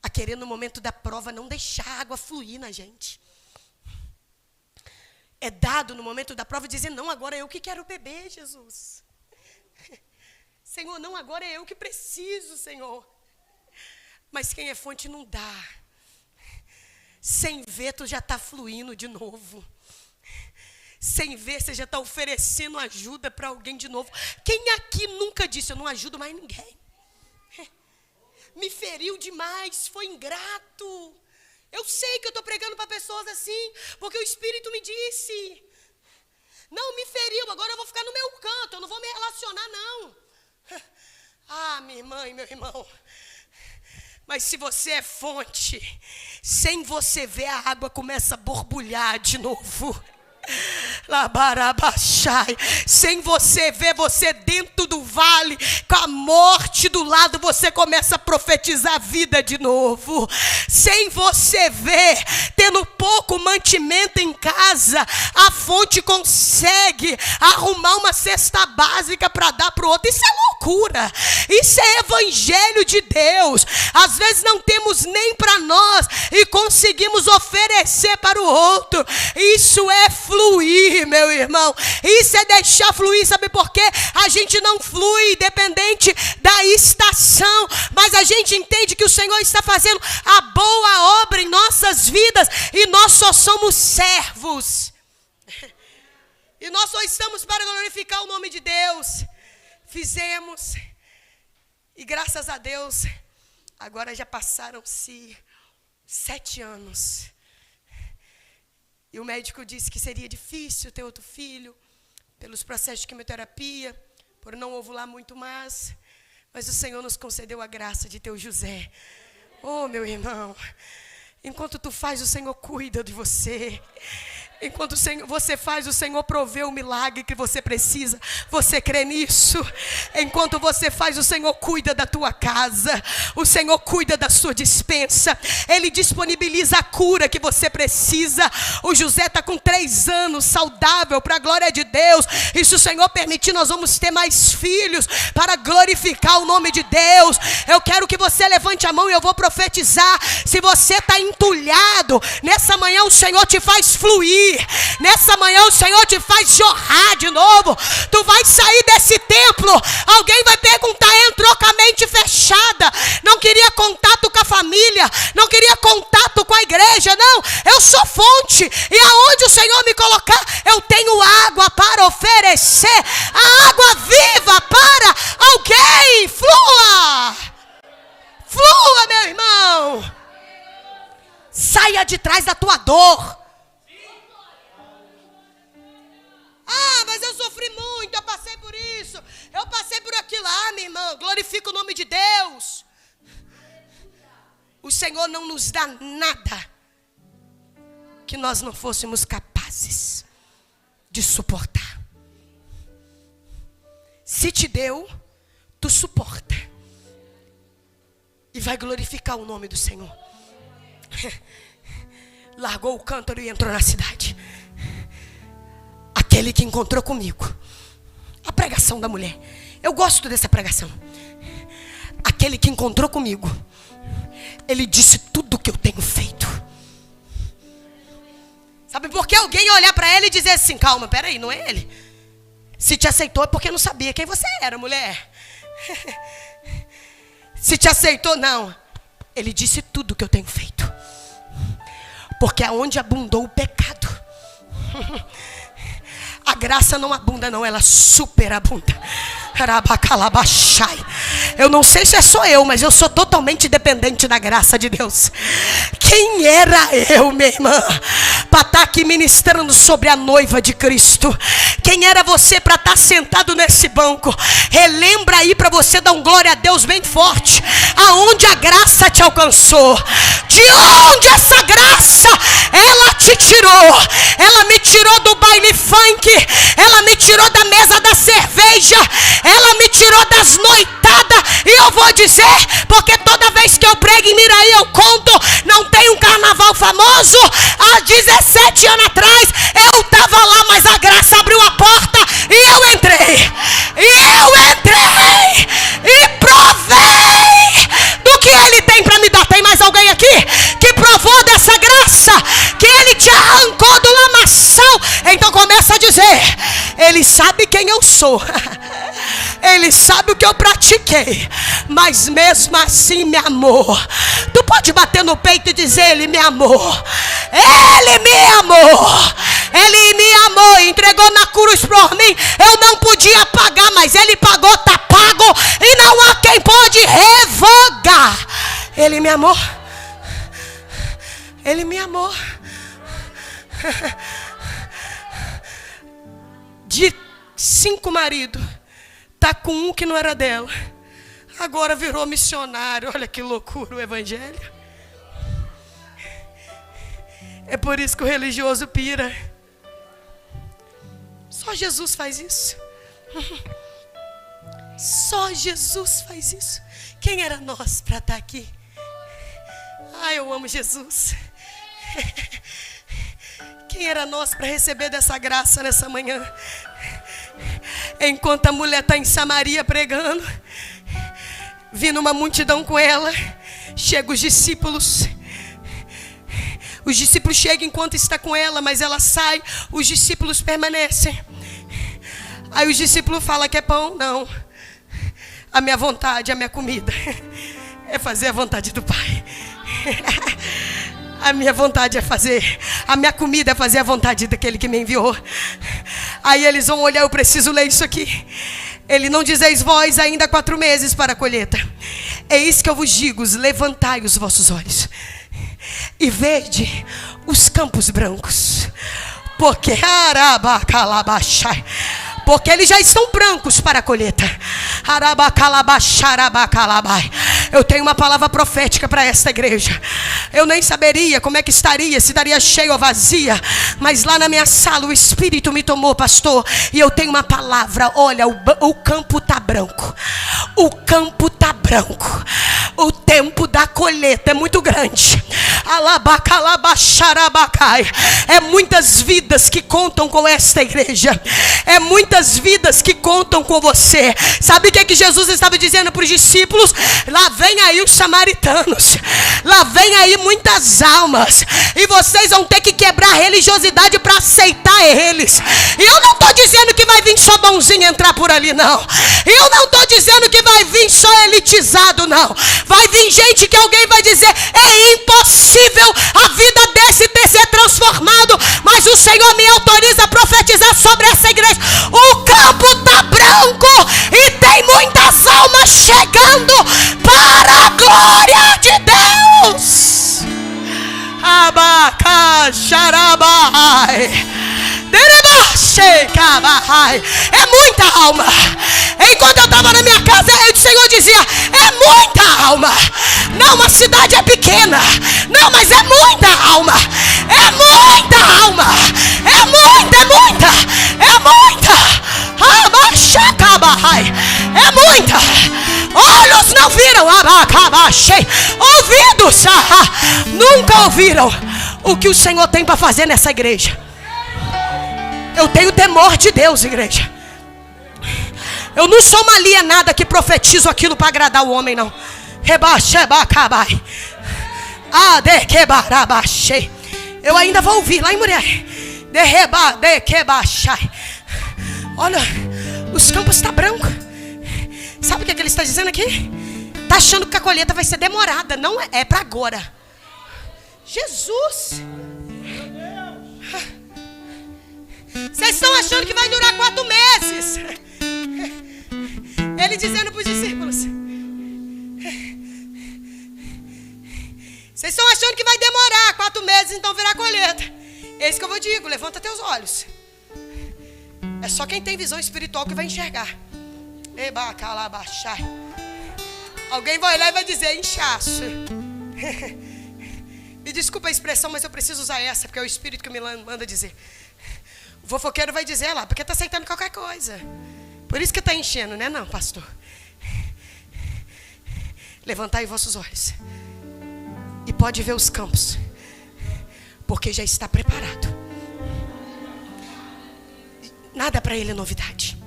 a querer no momento da prova não deixar a água fluir na gente. É dado no momento da prova dizer, não, agora é eu que quero beber, Jesus. Senhor, não, agora é eu que preciso, Senhor. Mas quem é fonte não dá. Sem ver, tu já está fluindo de novo. Sem ver, você já está oferecendo ajuda para alguém de novo. Quem aqui nunca disse, eu não ajudo mais ninguém? Me feriu demais, foi ingrato. Eu sei que eu estou pregando para pessoas assim, porque o Espírito me disse. Não, me feriu, agora eu vou ficar no meu canto, eu não vou me relacionar, não. Ah, minha irmã e meu irmão. Mas se você é fonte, sem você ver, a água começa a borbulhar de novo. Sem você ver, você dentro do vale, com a morte do lado, você começa a profetizar a vida de novo. Sem você ver, tendo pouco mantimento em casa, a fonte consegue arrumar uma cesta básica para dar para o outro. Isso é loucura. Isso é evangelho de Deus. Às vezes não temos nem para nós e conseguimos oferecer para o outro. Isso é fluir, meu irmão. Isso é deixar fluir. Sabe por quê? A gente não flui dependente da estação, mas a gente entende que o Senhor está fazendo a boa obra em nossas vidas e nós só somos servos. E nós só estamos para glorificar o nome de Deus. Fizemos. E graças a Deus, agora já passaram-se 7 anos. E o médico disse que seria difícil ter outro filho, pelos processos de quimioterapia, por não ovular muito mais. Mas o Senhor nos concedeu a graça de ter o José. Oh, meu irmão, enquanto tu faz, o Senhor cuida de você. Enquanto você faz, o Senhor provê o milagre que você precisa. Você crê nisso? Enquanto você faz, o Senhor cuida da tua casa. O Senhor cuida da sua despensa. Ele disponibiliza a cura que você precisa. O José está com 3 anos, saudável, para a glória de Deus. E se o Senhor permitir, nós vamos ter mais filhos para glorificar o nome de Deus. Eu quero que você levante a mão e eu vou profetizar. Se você está entulhado, nessa manhã o Senhor te faz fluir. Nessa manhã o Senhor te faz jorrar de novo. Tu vai sair desse templo. Alguém vai perguntar, entrou com a mente fechada, não queria contato com a família, não queria contato com a igreja. Não, eu sou fonte, e aonde o Senhor me colocar, eu tenho água para oferecer. A água viva para alguém. Flua, flua, meu irmão. Saia de trás da tua dor. Ah, mas eu sofri muito, eu passei por isso, eu passei por aquilo. Ah, minha irmã, glorifica o nome de Deus. O Senhor não nos dá nada que nós não fôssemos capazes de suportar. Se te deu, tu suporta. E vai glorificar o nome do Senhor. Largou o cântaro e entrou na cidade. Aquele que encontrou comigo. A pregação da mulher. Eu gosto dessa pregação. Aquele que encontrou comigo. Ele disse tudo o que eu tenho feito. Sabe por que alguém ia olhar para ele e dizer assim: calma, peraí, não é ele? Se te aceitou é porque não sabia quem você era, mulher. Se te aceitou, não. Ele disse tudo o que eu tenho feito. Porque aonde abundou o pecado, a graça não abunda não, ela superabunda. Eu não sei se é só eu, mas eu sou totalmente dependente da graça de Deus. Quem era eu, minha irmã, para estar aqui ministrando sobre a noiva de Cristo? Quem era você para estar sentado nesse banco? Relembra aí para você dar um glória a Deus bem forte. Aonde a graça te alcançou? De onde essa graça ela te tirou? Ela me tirou do baile funk, ela me tirou da mesa da cerveja, ela me tirou das noitadas. E eu vou dizer, porque toda vez que eu prego em Miraí eu conto, não tem um carnaval famoso. Há 17 anos atrás eu estava lá, mas a graça abriu a porta e eu entrei. E provei do que ele tem para me dar. Tem mais alguém aqui que provou dessa graça? Que ele te arrancou do lamaçal? Então começa a dizer: ele sabe quem eu sou. Ele sabe o que eu pratiquei, mas mesmo assim me amou. Tu pode bater no peito e dizer: ele me amou. Ele me amou. Ele me amou, entregou na cruz por mim. Eu não podia pagar, mas ele pagou, tá pago. E não há quem pode revogar. Ele me amou. Ele me amou. De 5 maridos, tá com um que não era dela. Agora virou missionário. Olha que loucura o evangelho. É por isso que o religioso pira. Só Jesus faz isso. Só Jesus faz isso. Quem era nós para estar aqui? Ah, eu amo Jesus. Quem era nós para receber dessa graça nessa manhã? Enquanto a mulher está em Samaria pregando, vindo uma multidão com ela, chegam os discípulos. Os discípulos chegam enquanto está com ela, mas ela sai, os discípulos permanecem. Aí os discípulos falam: que é pão? Não. A minha vontade, a minha comida é fazer a vontade do Pai. A minha vontade é fazer, a minha comida é fazer a vontade daquele que me enviou. Aí eles vão olhar: eu preciso ler isso aqui. Ele: não dizeis vós ainda 4 meses para a colheita? Eis que eu vos digo: levantai os vossos olhos e vede os campos brancos, porque eles já estão brancos para a colheita. Eu tenho uma palavra profética para esta igreja. Eu nem saberia como é que estaria, se estaria cheia ou vazia, mas lá na minha sala o Espírito me tomou, pastor, e eu tenho uma palavra. Olha, o campo está branco. O campo está branco. O tempo da colheita é muito grande. É muitas vidas que contam com esta igreja. É muitas vidas que contam com você. Sabe o que Jesus estava dizendo para os discípulos? Lá vem aí os samaritanos. Lá vem aí muitas almas. E vocês vão ter que quebrar a religiosidade para aceitar eles. E eu não estou dizendo que vai vir só bonzinho entrar por ali, não. Eu não estou dizendo que vai vir só elitizado, não. Vai vir gente que alguém vai dizer: é impossível a vida desse ter ser transformado. Mas o Senhor me autoriza a profetizar sobre essa igreja. O campo está branco e tem muitas almas chegando para a glória de Deus. É muita alma. Enquanto eu estava na minha casa, o Senhor dizia: é muita alma. Não, uma cidade é pequena. Não, mas é muita alma. É muita alma. É muita, é muita. É muita. É muita. Olhos não viram. Ouvidos nunca ouviram o que o Senhor tem para fazer nessa igreja. Eu tenho temor de Deus, igreja. Eu não sou uma alienada que profetizo aquilo para agradar o homem, não. Eu ainda vou ouvir lá em mulher. Olha, os campos estão brancos. Sabe o que ele está dizendo aqui? Está achando que a colheita vai ser demorada. Não é para agora. Jesus. Vocês estão achando que vai durar 4 meses. Ele dizendo para os discípulos: vocês estão achando que vai demorar 4 meses, então virar colheita. É isso que eu vou digo: levanta teus olhos. É só quem tem visão espiritual que vai enxergar. Alguém vai olhar e vai dizer: inchaço. Me desculpa a expressão, mas eu preciso usar essa, porque é o Espírito que me manda dizer. O fofoqueiro vai dizer lá, porque está aceitando qualquer coisa. Por isso que está enchendo, né? Não, pastor. Levantai vossos olhos e pode ver os campos, porque já está preparado. Nada para ele é novidade.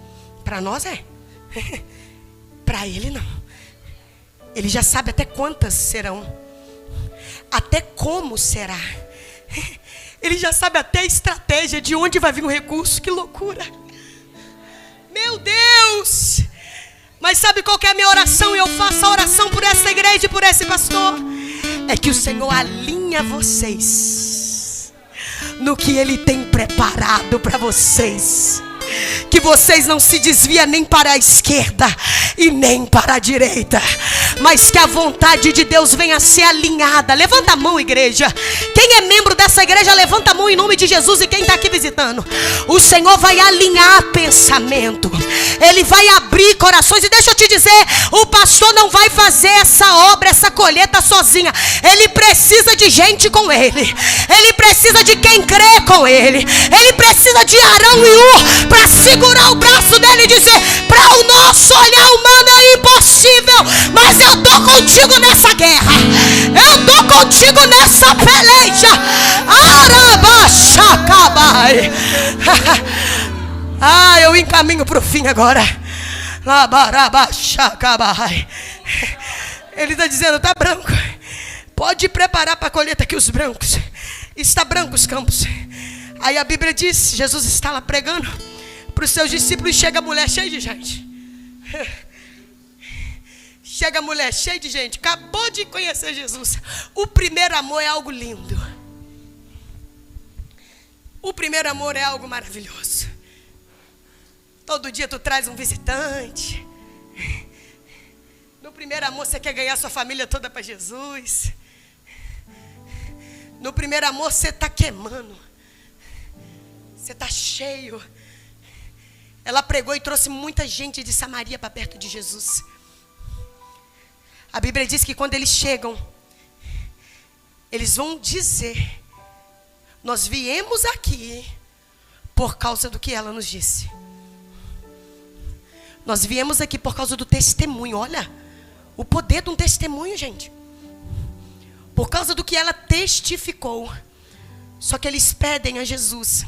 Para nós é. Para ele não. Ele já sabe até quantas serão, até como será. Ele já sabe até a estratégia de onde vai vir o recurso. Que loucura. Meu Deus. Mas sabe qual que é a minha oração? Eu faço a oração por essa igreja e por esse pastor. É que o Senhor alinha vocês no que Ele tem preparado para vocês. Que vocês não se desviem nem para a esquerda e nem para a direita, mas que a vontade de Deus venha a ser alinhada. Levanta a mão, igreja. Quem é membro dessa igreja, levanta a mão em nome de Jesus. E quem está aqui visitando, o Senhor vai alinhar pensamento, Ele vai abrir corações. E deixa eu te dizer, o pastor não vai fazer essa obra, essa colheita sozinha. Ele precisa de gente com ele. Ele precisa de quem crê com ele. Ele precisa de Arão e Ur para segurar o braço dele e dizer: para o nosso olhar humano é impossível, mas eu estou contigo nessa guerra. Eu estou contigo nessa peleja. Arabaxacabai. Eu encaminho para o fim agora. Labarabaxacabai. Ele está dizendo: está branco. Pode preparar para a colheita aqui os brancos. Está branco os campos. Aí a Bíblia diz, Jesus está lá pregando para os seus discípulos, e chega a mulher cheia de gente. Chega a mulher cheia de gente, acabou de conhecer Jesus. O primeiro amor é algo lindo. O primeiro amor é algo maravilhoso. Todo dia tu traz um visitante. No primeiro amor você quer ganhar sua família toda para Jesus. No primeiro amor você está queimando. Você está cheio. Ela pregou e trouxe muita gente de Samaria para perto de Jesus. A Bíblia diz que quando eles chegam, eles vão dizer: nós viemos aqui por causa do que ela nos disse. Nós viemos aqui por causa do testemunho. Olha, o poder de um testemunho, gente. Por causa do que ela testificou. Só que eles pedem a Jesus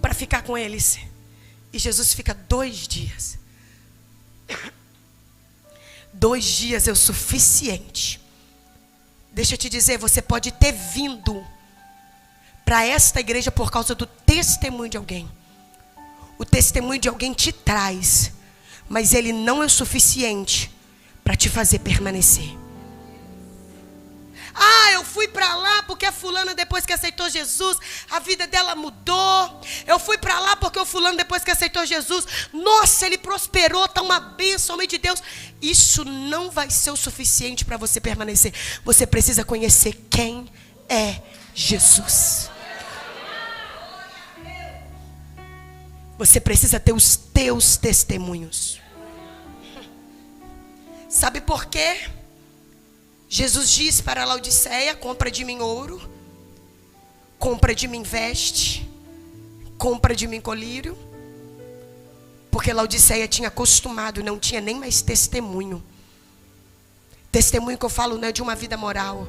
para ficar com eles. E Jesus fica 2 dias. 2 dias é o suficiente. Deixa eu te dizer, você pode ter vindo para esta igreja por causa do testemunho de alguém. O testemunho de alguém te traz, mas ele não é o suficiente para te fazer permanecer. Eu fui para lá porque a fulana, depois que aceitou Jesus, a vida dela mudou. Eu fui para lá porque o fulano, depois que aceitou Jesus, nossa, ele prosperou, está uma bênção, homem de Deus. Isso não vai ser o suficiente para você permanecer. Você precisa conhecer quem é Jesus. Você precisa ter os teus testemunhos. Sabe por quê? Jesus disse para Laodiceia: compra de mim ouro, compra de mim veste, compra de mim colírio. Porque Laodiceia tinha acostumado, não tinha nem mais testemunho. Testemunho que eu falo não é de uma vida moral,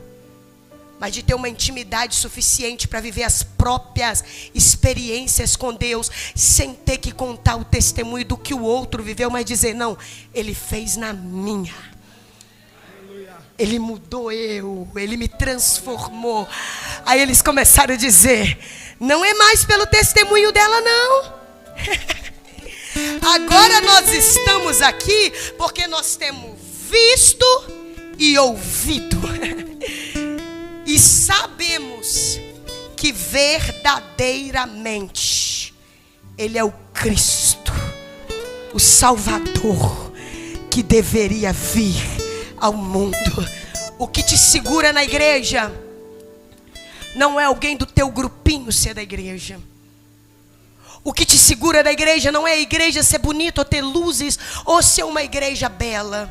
mas de ter uma intimidade suficiente para viver as próprias experiências com Deus, sem ter que contar o testemunho do que o outro viveu, mas dizer: não, Ele fez na minha. Ele mudou Ele me transformou. Aí eles começaram a dizer: não é mais pelo testemunho dela, não. Agora nós estamos aqui porque nós temos visto e ouvido. E sabemos que verdadeiramente Ele é o Cristo, o Salvador, que deveria vir ao mundo. O que te segura na igreja não é alguém do teu grupinho ser da igreja. O que te segura na igreja não é a igreja ser bonita ou ter luzes ou ser uma igreja bela.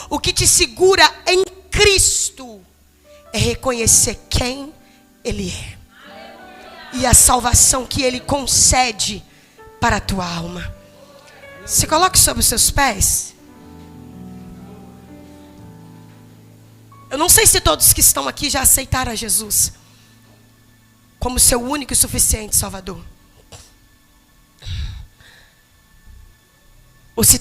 O que te segura em Cristo é reconhecer quem Ele é e a salvação que Ele concede para a tua alma. Se coloque sobre os seus pés. Eu não sei se todos que estão aqui já aceitaram a Jesus como seu único e suficiente Salvador. Ou se